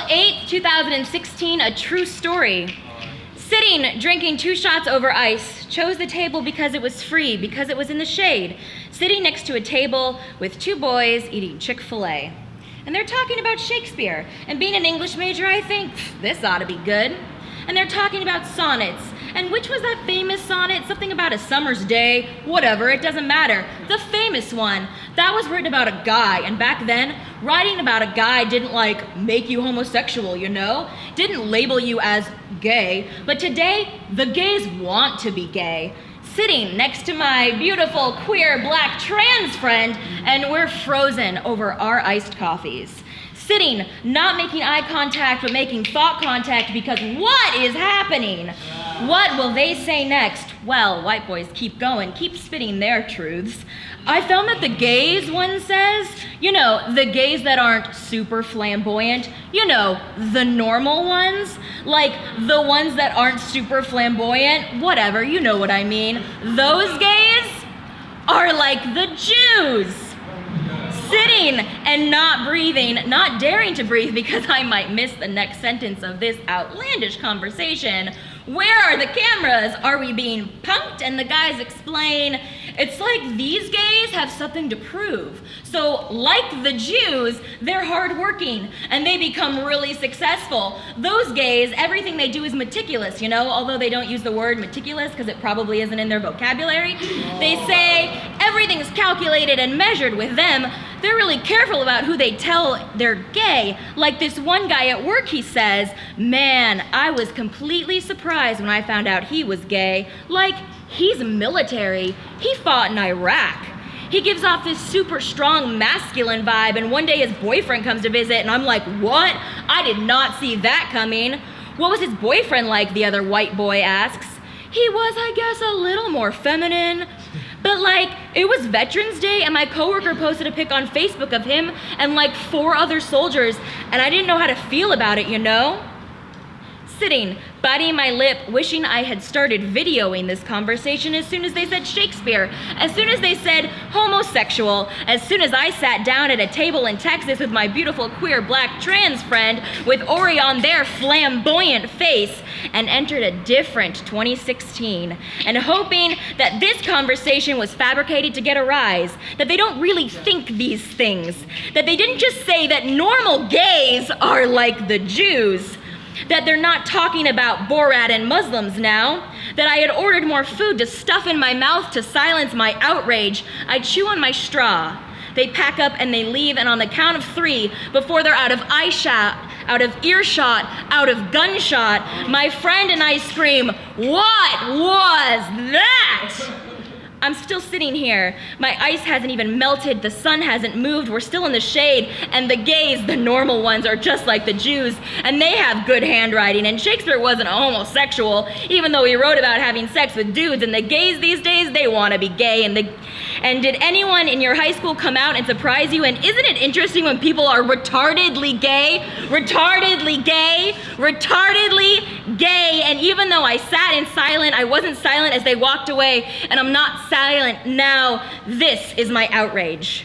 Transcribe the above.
8th, 2016, a true story. Sitting, drinking 2 shots over ice, chose the table because it was free, because it was in the shade, sitting next to a table with 2 boys eating Chick-fil-A. And they're talking about Shakespeare, and being an English major, I think, this ought to be good. And they're talking about sonnets, and which was that famous sonnet? Something about a summer's day, whatever, it doesn't matter. The famous one, that was written about a guy, and back then, writing about a guy didn't make you homosexual, you know? Didn't label you as gay, but today, the gays want to be gay. Sitting next to my beautiful queer black trans friend, and we're frozen over our iced coffees. Sitting, not making eye contact, but making thought contact because what is happening? What will they say next? Well, white boys keep going, keep spitting their truths. I found that the gays one says, you know, the gays that aren't super flamboyant, you know, the normal ones, like the ones that aren't super flamboyant, whatever, you know what I mean. Those gays are like the Jews. Sitting and not breathing, not daring to breathe because I might miss the next sentence of this outlandish conversation. Where are the cameras? Are we being punked? And the guys explain, it's like these gays have something to prove. So like the Jews, they're hardworking and they become really successful. Those gays, everything they do is meticulous, you know, although they don't use the word meticulous because it probably isn't in their vocabulary. They say everything's calculated and measured with them. They're really careful about who they tell they're gay. Like this one guy at work, he says, man, I was completely surprised when I found out he was gay. Like, he's military. He fought in Iraq. He gives off this super strong masculine vibe, and one day his boyfriend comes to visit, and I'm like, what? I did not see that coming. What was his boyfriend like, the other white boy asks. He was, I guess, a little more feminine. But it was Veterans Day and my coworker posted a pic on Facebook of him and 4 other soldiers, and I didn't know how to feel about it, you know? Sitting, biting my lip, wishing I had started videoing this conversation as soon as they said Shakespeare, as soon as they said homosexual, as soon as I sat down at a table in Texas with my beautiful queer black trans friend with Ori on their flamboyant face and entered a different 2016 and hoping that this conversation was fabricated to get a rise, that they don't really think these things, that they didn't just say that normal gays are like the Jews, that they're not talking about Borat and Muslims now, that I had ordered more food to stuff in my mouth to silence my outrage. I chew on my straw. They pack up and they leave, and on the count of 3, before they're out of eyeshot, out of earshot, out of gunshot, my friend and I scream, "What was that?" I'm still sitting here. My ice hasn't even melted, the sun hasn't moved, we're still in the shade, and the gays, the normal ones, are just like the Jews, and they have good handwriting, and Shakespeare wasn't a homosexual, even though he wrote about having sex with dudes, and the gays these days, they want to be gay, and did anyone in your high school come out and surprise you? And isn't it interesting when people are retardedly gay? Retardedly gay? Retardedly gay, and even though I sat in silent, I wasn't silent as they walked away, and I'm not silent now. This is my outrage.